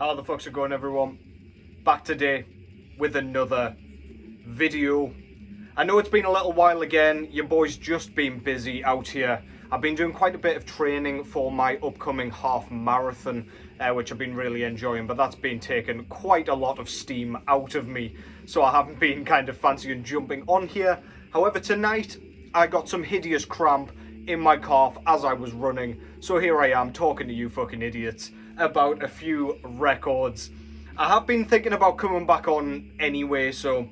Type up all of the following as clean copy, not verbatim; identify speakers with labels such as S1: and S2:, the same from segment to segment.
S1: How the fuck's it going, everyone? Back today with another video. I know it's been a little while again. Your boy's just been busy out here. I've been doing quite a bit of training for my upcoming half marathon, which I've been really enjoying, but that's been taking quite a lot of steam out of me, so I haven't been kind of fancying jumping on here. However, tonight I got some hideous cramp in my calf as I was running, so here I am talking to you fucking idiots about a few records. I have been thinking about coming back on anyway, so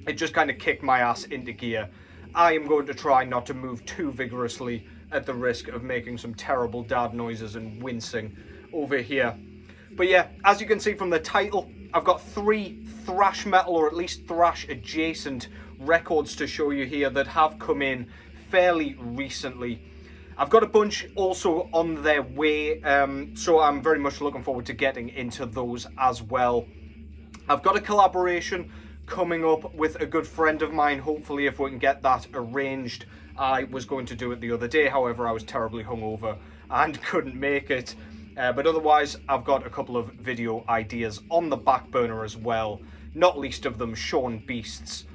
S1: it just kind of kicked my ass into gear. I am going to try not to move too vigorously at the risk of making some terrible dad noises and wincing over here. But yeah, as you can see from the title, I've got 3 thrash metal, or at least thrash adjacent records to show you here that have come in fairly recently. I've got a bunch also on their way, so I'm very much looking forward to getting into those as well. I've got a collaboration coming up with a good friend of mine, hopefully if we can get that arranged. I was going to do it the other day, however I was terribly hungover and couldn't make it. But otherwise, I've got a couple of video ideas on the back burner as well, not least of them Sean Beast's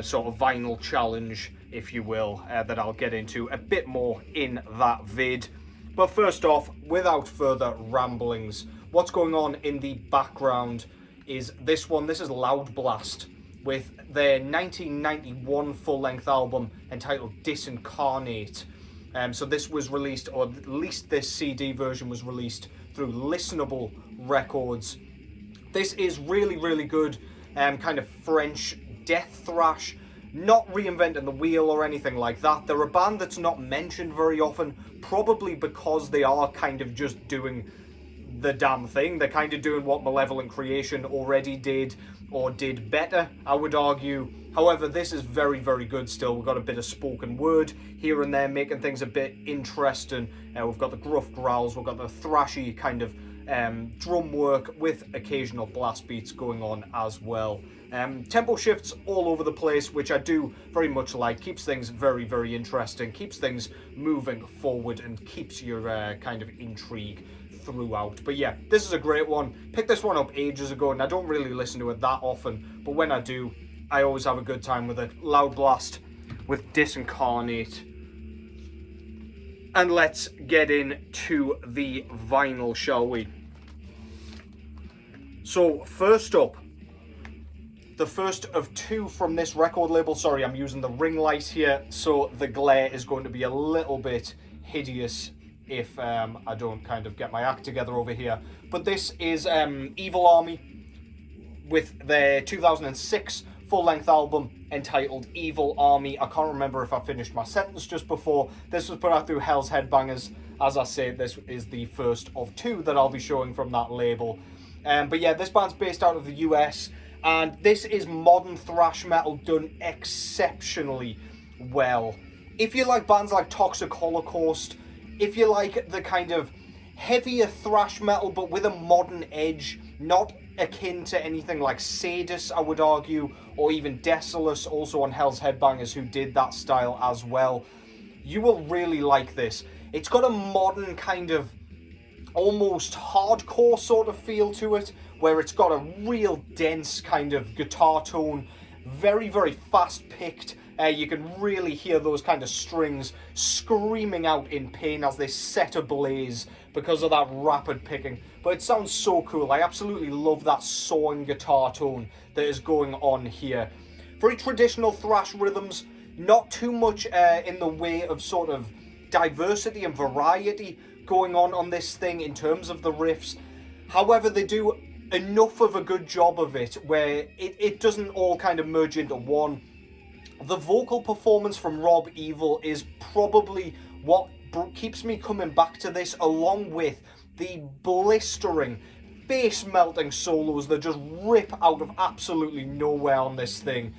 S1: sort of vinyl challenge, if you will, that I'll get into a bit more in that vid. But first off, without further ramblings, what's going on in the background is this one. This is Loud Blast with their 1991 full-length album entitled Disincarnate. So this was released, or at least this CD version was released through Listenable Records. This is really, really good kind of French death thrash. Not reinventing the wheel or anything like that. They're a band that's not mentioned very often, probably because they are kind of just doing the damn thing. They're kind of doing what Malevolent Creation already did, or did better, I would argue. However, this is very, very good still. We've got a bit of spoken word here and there, making things a bit interesting. We've got the gruff growls, we've got the thrashy kind of drum work with occasional blast beats going on as well. Tempo shifts all over the place, which I do very much like. Keeps things very, very interesting, keeps things moving forward, and keeps your kind of intrigue throughout. But yeah, this is a great one. Picked this one up ages ago, and I don't really listen to it that often, but when I do, I always have a good time with it. Loud Blast with Disincarnate. And let's get into the vinyl, shall we? So first up, the first of 2 from this record label. Sorry, I'm using the ring light here, so the glare is going to be a little bit hideous if I don't kind of get my act together over here. But this is Evil Army with their 2006 full-length album entitled Evil Army. I can't remember if I finished my sentence just before. This was put out through Hell's Headbangers. As I say, this is the first of 2 that I'll be showing from that label. But yeah, this band's based out of the US, and this is modern thrash metal done exceptionally well. If you like bands like Toxic Holocaust, if you like the kind of heavier thrash metal but with a modern edge, not akin to anything like Sadus, I would argue, or even Desolus, also on Hell's Headbangers, who did that style as well, you will really like this. It's got a modern kind of almost hardcore sort of feel to it, where it's got a real dense kind of guitar tone, very, very fast picked. You can really hear those kind of strings screaming out in pain as they set ablaze because of that rapid picking. But it sounds so cool. I absolutely love that sawing guitar tone that is going on here. Very traditional thrash rhythms, not too much in the way of sort of diversity and variety going on this thing in terms of the riffs. However, they do enough of a good job of it where it doesn't all kind of merge into one. The vocal performance from Rob Evil is probably what keeps me coming back to this, along with the blistering, face-melting solos that just rip out of absolutely nowhere on this thing.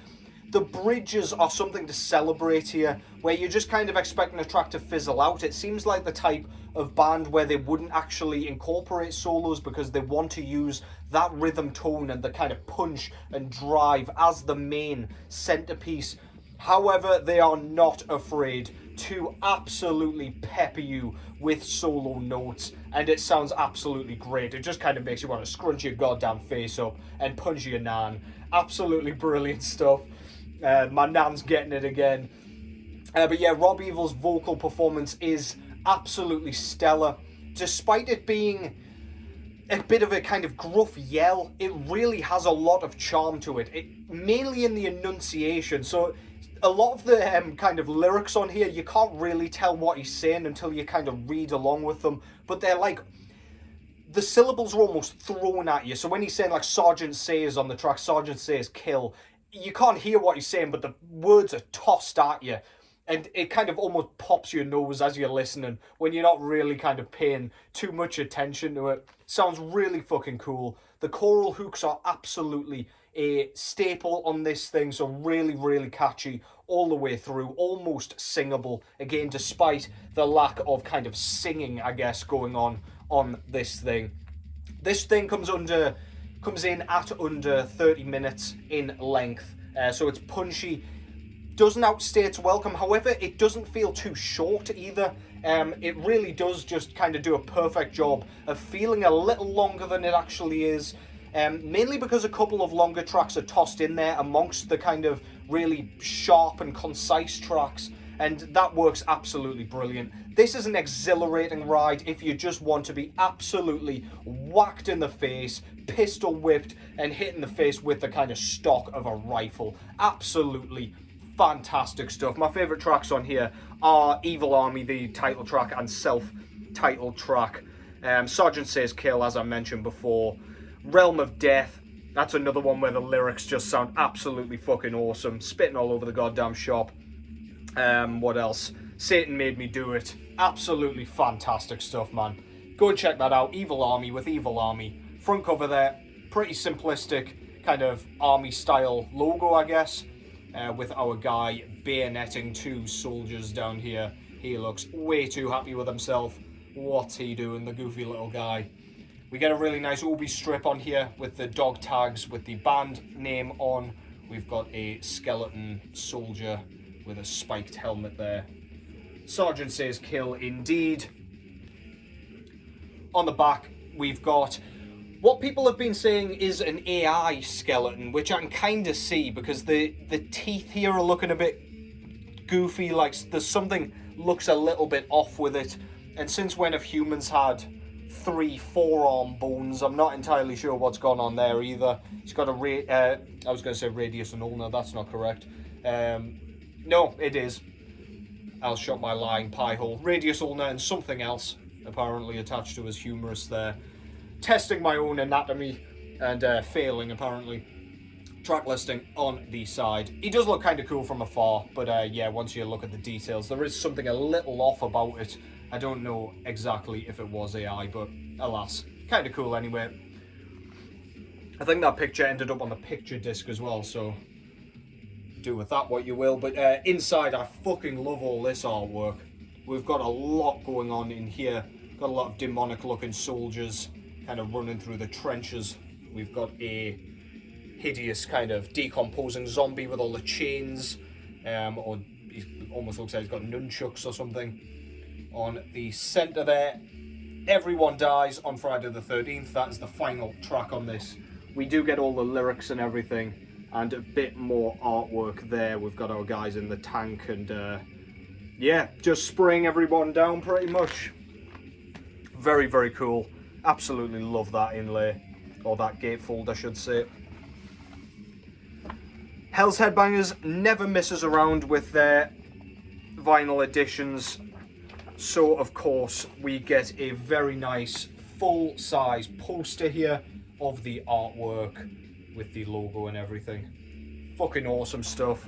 S1: The bridges are something to celebrate here, where you're just kind of expecting a track to fizzle out. It seems like the type of band where they wouldn't actually incorporate solos because they want to use that rhythm tone and the kind of punch and drive as the main centerpiece. However, they are not afraid to absolutely pepper you with solo notes, and it sounds absolutely great. It just kind of makes you want to scrunch your goddamn face up and punch your nan. Absolutely brilliant stuff. My nan's getting it again. But yeah, Rob Evil's vocal performance is absolutely stellar. Despite it being a bit of a kind of gruff yell, it really has a lot of charm to it. Mainly in the enunciation. So a lot of the kind of lyrics on here, you can't really tell what he's saying until you kind of read along with them. But they're like, the syllables are almost thrown at you. So when he's saying like Sergeant says on the track, Sergeant says kill, you can't hear what he's saying, but the words are tossed at you. And it kind of almost pops your nose as you're listening when you're not really kind of paying too much attention to it. Sounds really fucking cool. The choral hooks are absolutely a staple on this thing, so really, really catchy all the way through, almost singable, again, despite the lack of kind of singing, I guess, going on this thing. This thing comes in at under 30 minutes in length, so it's punchy. Doesn't outstay its welcome, however, it doesn't feel too short either. It really does just kind of do a perfect job of feeling a little longer than it actually is. Mainly because a couple of longer tracks are tossed in there amongst the kind of really sharp and concise tracks, and that works absolutely brilliant. This is an exhilarating ride if you just want to be absolutely whacked in the face, pistol whipped, and hit in the face with the kind of stock of a rifle. Absolutely fantastic stuff. My favourite tracks on here are Evil Army, the title track, and self-titled track. Sergeant Says Kill, as I mentioned before. Realm of Death, that's another one where the lyrics just sound absolutely fucking awesome. Spitting all over the goddamn shop. What else? Satan Made Me Do It. Absolutely fantastic stuff, man. Go and check that out. Evil Army with Evil Army. Front cover there, pretty simplistic, kind of army-style logo, I guess. With our guy bayoneting two soldiers down here. He looks way too happy with himself. What's he doing, the goofy little guy? We get a really nice Obi strip on here with the dog tags with the band name on. We've got a skeleton soldier with a spiked helmet there. Sergeant Says Kill indeed. On the back, we've got what people have been saying is an AI skeleton, which I can kind of see because the teeth here are looking a bit goofy, like there's something looks a little bit off with it. And since when have humans had 3 forearm bones? I'm not entirely sure what's gone on there either. He's got a I was going to say radius and ulnar, that's not correct. No, it is. I'll shut my lying pie hole. Radius, ulnar, and something else apparently attached to his humerus there. Testing my own anatomy and failing apparently. Track listing on the side. He does look kind of cool from afar, but yeah, once you look at the details, there is something a little off about it. I don't know exactly if it was AI, but alas, kind of cool anyway. I think that picture ended up on the picture disc as well, so do with that what you will. But inside, I fucking love all this artwork. We've got a lot going on in here. Got a lot of demonic looking soldiers kind of running through the trenches. We've got a hideous kind of decomposing zombie with all the chains, or he almost looks like he's got nunchucks or something. On the centre there, everyone dies on Friday the 13th. That is the final track on this. We do get all the lyrics and everything, and a bit more artwork there. We've got our guys in the tank, and yeah, just spraying everyone down pretty much. Very, very cool. Absolutely love that inlay, or that gatefold I should say. Hell's Headbangers never misses around with their vinyl editions, so of course we get a very nice full-size poster here of the artwork with the logo and everything. Fucking awesome stuff.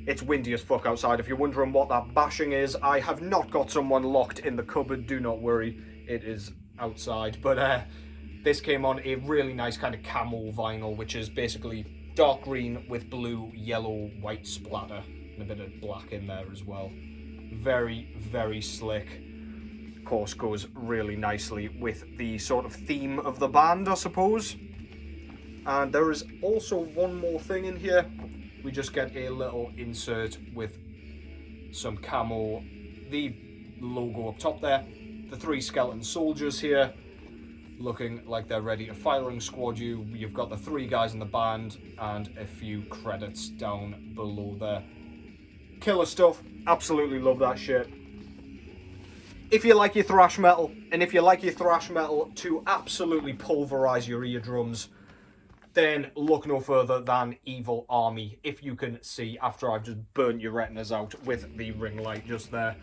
S1: It's windy as fuck outside. If you're wondering what that bashing is, I have not got someone locked in the cupboard, do not worry. It is outside, but this came on a really nice kind of camel vinyl, which is basically dark green with blue, yellow, white splatter, and a bit of black in there as well. Very, very slick. Of course, goes really nicely with the sort of theme of the band, I suppose. And there is also one more thing in here. we just get a little insert with some camo, the logo up top there, the 3 skeleton soldiers here, looking like they're ready to firing squad you. You've got the 3 guys in the band and a few credits down below there. Killer stuff, absolutely love that shit. If you like your thrash metal, and if you like your thrash metal to absolutely pulverize your eardrums, then look no further than Evil Army, if you can see after I've just burnt your retinas out with the ring light just there.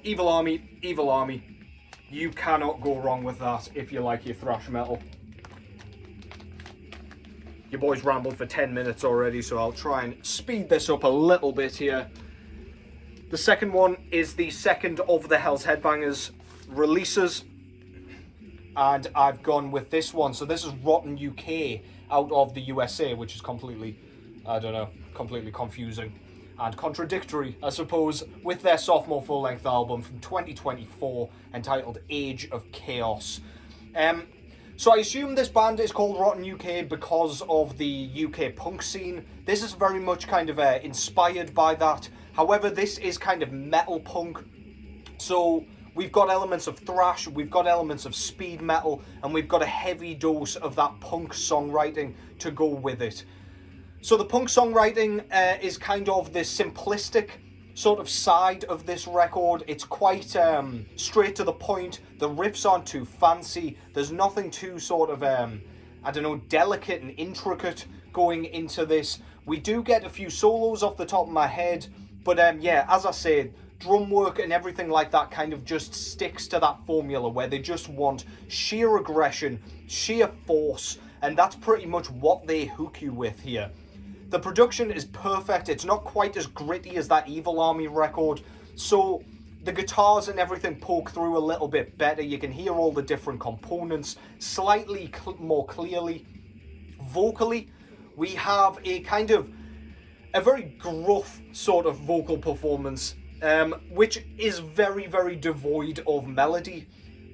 S1: Evil Army, Evil Army. You cannot go wrong with that if you like your thrash metal. Your boy's rambled for 10 minutes already, so I'll try and speed this up a little bit here. The second one is the second of the Hell's Headbangers releases, and I've gone with this one. So this is Rotten UK out of the USA, which is completely, I don't know, completely confusing and contradictory, I suppose, with their sophomore full-length album from 2024 entitled Age of Chaos. So I assume this band is called Rotten UK because of the UK punk scene. This is very much kind of inspired by that. However, this is kind of metal punk. So we've got elements of thrash, we've got elements of speed metal, and we've got a heavy dose of that punk songwriting to go with it. So the punk songwriting is kind of the simplistic sort of side of this record. It's quite straight to the point. The riffs aren't too fancy. There's nothing too sort of, I don't know, delicate and intricate going into this. We do get a few solos off the top of my head, but yeah, as I said, drum work and everything like that kind of just sticks to that formula where they just want sheer aggression, sheer force, and that's pretty much what they hook you with here. The production is perfect. It's not quite as gritty as that Evil Army record, so the guitars and everything poke through a little bit better. You can hear all the different components slightly more clearly. Vocally, we have a kind of a very gruff sort of vocal performance, which is very, very devoid of melody.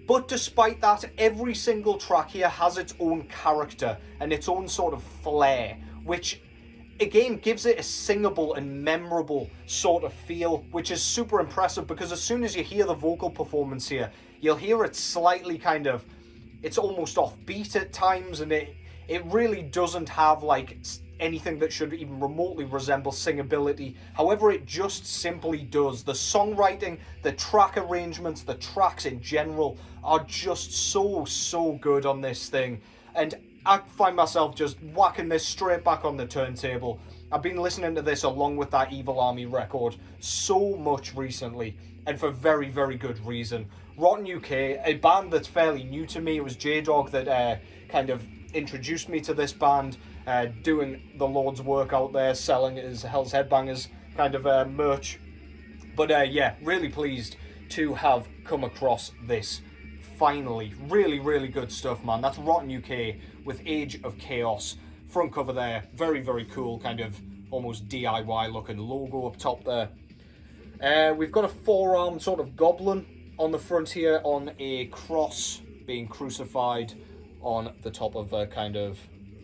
S1: But despite that, every single track here has its own character and its own sort of flair, which again gives it a singable and memorable sort of feel, which is super impressive because as soon as you hear the vocal performance here, you'll hear it slightly kind of, it's almost offbeat at times, and it really doesn't have like anything that should even remotely resemble singability. However, it just simply does. The songwriting, the track arrangements, the tracks in general are just so good on this thing, and I find myself just whacking this straight back on the turntable. I've been listening to this along with that Evil Army record so much recently, and for very, very good reason. Rotten UK, a band that's fairly new to me. It was J-Dog that kind of introduced me to this band, doing the Lord's work out there, selling his Hell's Headbangers kind of merch. But yeah, really pleased to have come across this. Finally, really, really good stuff, man. That's Rotten UK with Age of Chaos. Front cover there, very, very cool, kind of almost DIY looking logo up top there. We've got a four-armed sort of goblin on the front here on a cross being crucified on the top of a kind of,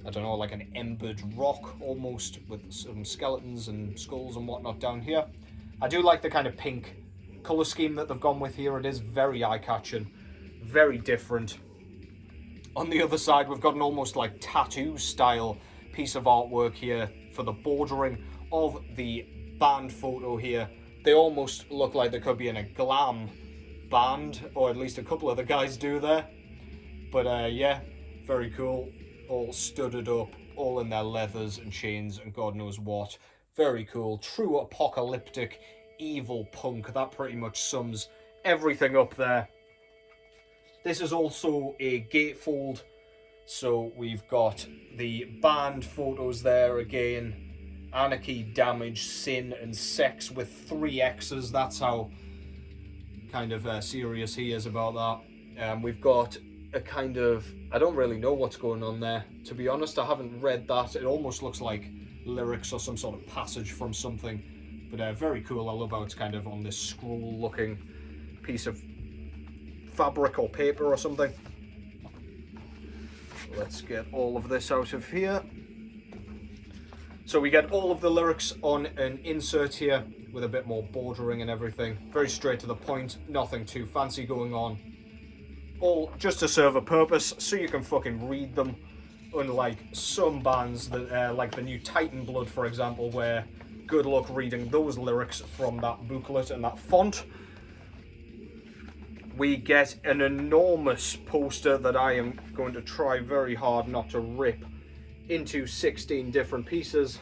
S1: I don't know, like an embered rock almost, with some skeletons and skulls and whatnot down here. I do like the kind of pink colour scheme that they've gone with here. It is very eye-catching, very different. On the other side, we've got an almost like tattoo style piece of artwork here for the bordering of the band photo here. They almost look like they could be in a glam band, or at least a couple of the guys do there. But yeah, very cool. All studded up, all in their leathers and chains and God knows what. Very cool. True apocalyptic evil punk. That pretty much sums everything up there. This is also a gatefold, so we've got the band photos there again. Anarchy, damage, sin, and sex with 3 X's. That's how kind of serious he is about that. We've got a kind of, I don't really know what's going on there. To be honest, I haven't read that. It almost looks like lyrics or some sort of passage from something. But very cool. I love how it's kind of on this scroll-looking piece of fabric or paper or something. Let's get all of this out of here. So we get all of the lyrics on an insert here with a bit more bordering and everything. Very straight to the point, nothing too fancy going on. All just to serve a purpose, so you can fucking read them. Unlike some bands, that like the new Titan Blood, for example, where good luck reading those lyrics from that booklet and that font. We get an enormous poster that I am going to try very hard not to rip into 16 different pieces,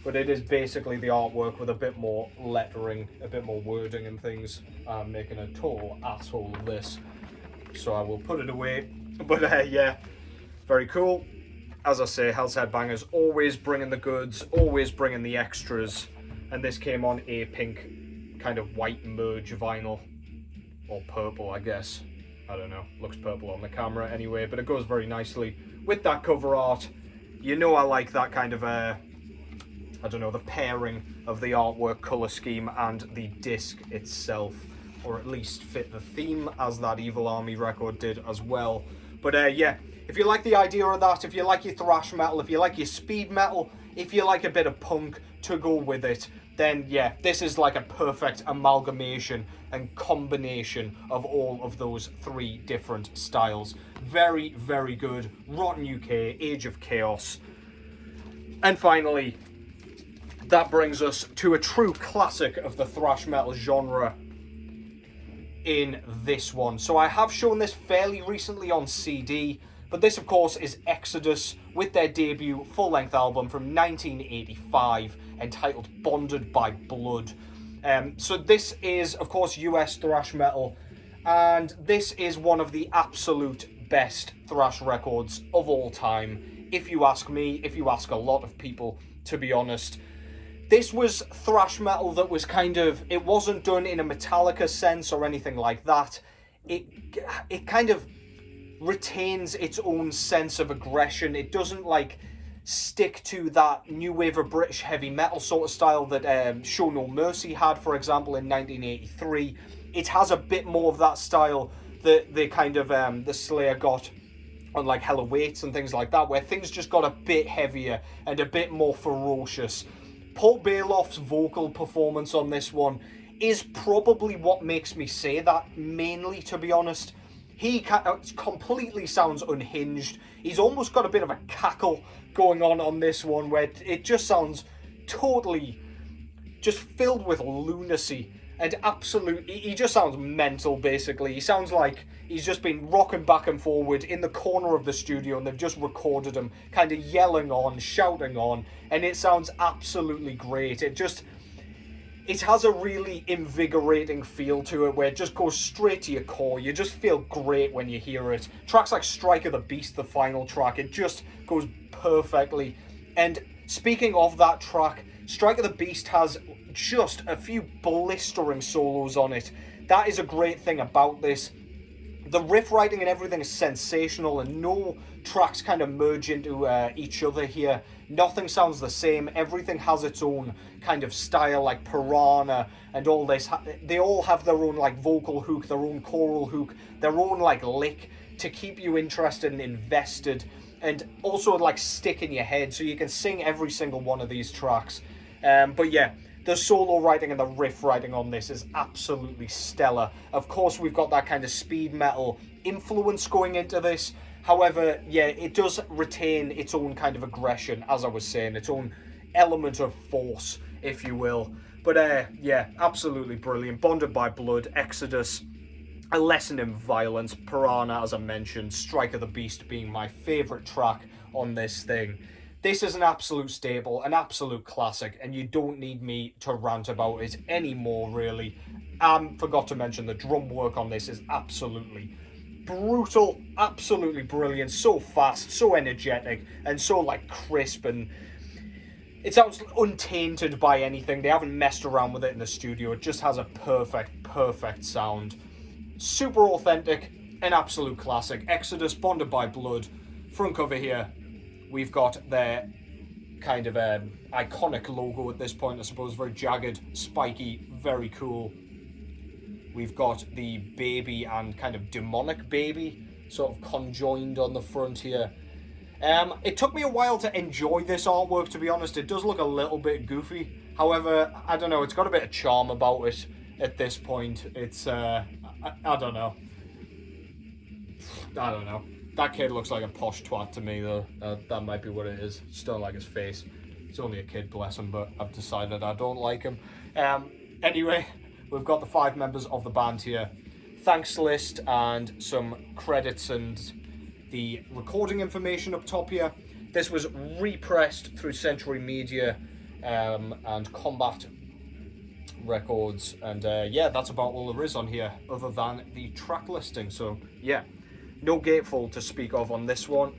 S1: but it is basically the artwork with a bit more lettering, a bit more wording and things. I'm making a total asshole of this, so I will put it away. But yeah, very cool. As I say, Hell's Headbangers always bringing the goods, always bringing the extras, and this came on a pink kind of white merge vinyl, or purple I guess, I don't know, looks purple on the camera anyway, but it goes very nicely with that cover art. You know I like that kind of I don't know, the pairing of the artwork colour scheme and the disc itself, or at least fit the theme as that Evil Army record did as well. But yeah, if you like the idea of that, if you like your thrash metal, if you like your speed metal, if you like a bit of punk to go with it, then yeah, this is like a perfect amalgamation and combination of all of those three different styles. Very, very good. Rotten UK, Age of Chaos. And finally, that brings us to a true classic of the thrash metal genre in this one. So I have shown this fairly recently on CD, but this of course is Exodus with their debut full-length album from 1985 entitled Bonded by Blood. So this is of course US thrash metal, and this is one of the absolute best thrash records of all time, if you ask me, if you ask a lot of people, to be honest. This was thrash metal that was kind of, it wasn't done in a Metallica sense or anything like that. It kind of retains its own sense of aggression. It doesn't like stick to that new wave of British heavy metal sort of style that Show No Mercy had, for example, in 1983. It has a bit more of that style that the kind of the Slayer got on like Hell Awaits and things like that, where things just got a bit heavier and a bit more ferocious. Paul Bailoff's vocal performance on this one is probably what makes me say that, mainly, to be honest. He completely sounds unhinged. He's almost got a bit of a cackle going on this one, where it just sounds totally just filled with lunacy and absolute, he just sounds mental, basically. He sounds like he's just been rocking back and forward in the corner of the studio, and they've just recorded him kind of yelling on, shouting on, and it sounds absolutely great. It has a really invigorating feel to it, where it just goes straight to your core. You just feel great when you hear it. Tracks like Strike of the Beast, the final track, it just goes perfectly. And speaking of that track, Strike of the Beast has just a few blistering solos on it. That is a great thing about this. The riff writing and everything is sensational, and no tracks kind of merge into each other here. Nothing sounds the same. Everything has its own kind of style, like Piranha and all this. They all have their own like vocal hook, their own choral hook, their own like lick to keep you interested and invested, and also like stick in your head so you can sing every single one of these tracks. But yeah, the solo writing and the riff writing on this is absolutely stellar. Of course, we've got that kind of speed metal influence going into this. However, yeah, it does retain its own kind of aggression, as I was saying, its own element of force, if you will. But yeah, absolutely brilliant. Bonded by Blood, Exodus, A Lesson in Violence, Piranha, as I mentioned, Strike of the Beast being my favourite track on this thing. This is an absolute staple, an absolute classic, and you don't need me to rant about it anymore, really. Forgot to mention the drum work on this is absolutely brutal, absolutely brilliant, so fast, so energetic, and so like crisp, and it sounds untainted by anything. They haven't messed around with it in the studio. It just has a perfect sound. Super authentic, an absolute classic. Exodus, Bonded by Blood. Front cover here, we've got their kind of iconic logo at this point, I suppose. Very jagged, spiky, very cool. We've got the baby and kind of demonic baby sort of conjoined on the front here. It took me a while to enjoy this artwork, to be honest. It does look a little bit goofy. However, I don't know, it's got a bit of charm about it at this point. It's, I don't know. I don't know. That kid looks like a posh twat to me, though. That might be what it is. Just don't like his face. He's only a kid, bless him, but I've decided I don't like him. Anyway, we've got the 5 members of the band here. Thanks list and some credits and the recording information up top here. This was repressed through Century Media and Combat Records, and yeah, that's about all there is on here other than the track listing. So yeah, no gatefold to speak of on this one,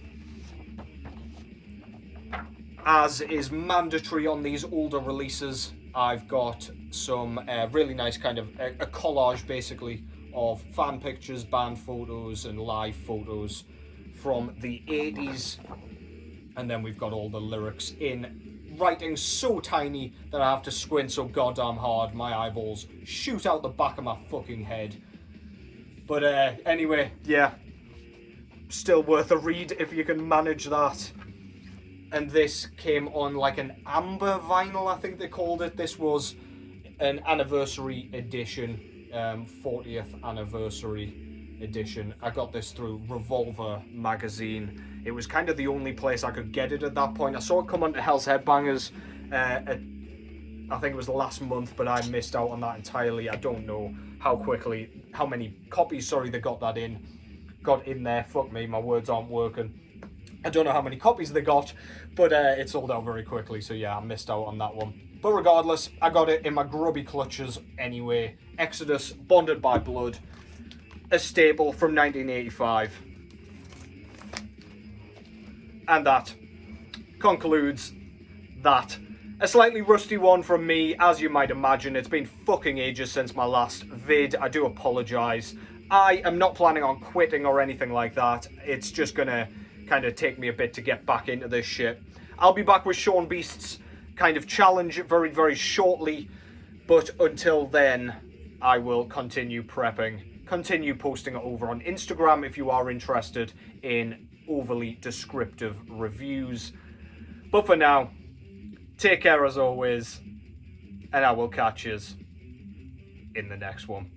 S1: as is mandatory on these older releases. I've got some really nice kind of a collage basically of fan pictures, band photos and live photos from the 80s, and then we've got all the lyrics in writing so tiny that I have to squint so goddamn hard my eyeballs shoot out the back of my fucking head. But anyway, yeah, still worth a read if you can manage that. And this came on like an amber vinyl, I think they called it. This was an anniversary edition, 40th anniversary edition. I got this through Revolver magazine. It was kind of the only place I could get it at that point. I saw it come onto Hell's Headbangers I think it was last month, but I missed out on that entirely. I don't know how many copies, sorry, they got in there. Fuck me, my words aren't working. I don't know how many copies they got, but it sold out very quickly, so yeah, I missed out on that one. But regardless, I got it in my grubby clutches anyway. Exodus, Bonded by Blood, a staple from 1985. And that concludes that. A slightly rusty one from me, as you might imagine. It's been fucking ages since my last vid. I do apologise. I am not planning on quitting or anything like that. It's just gonna kind of take me a bit to get back into this shit. I'll be back with Sean Beast's kind of challenge very, very shortly. But until then, I will continue prepping, continue posting it over on Instagram if you are interested in overly descriptive reviews. But for now, take care as always, and I will catch yous in the next one.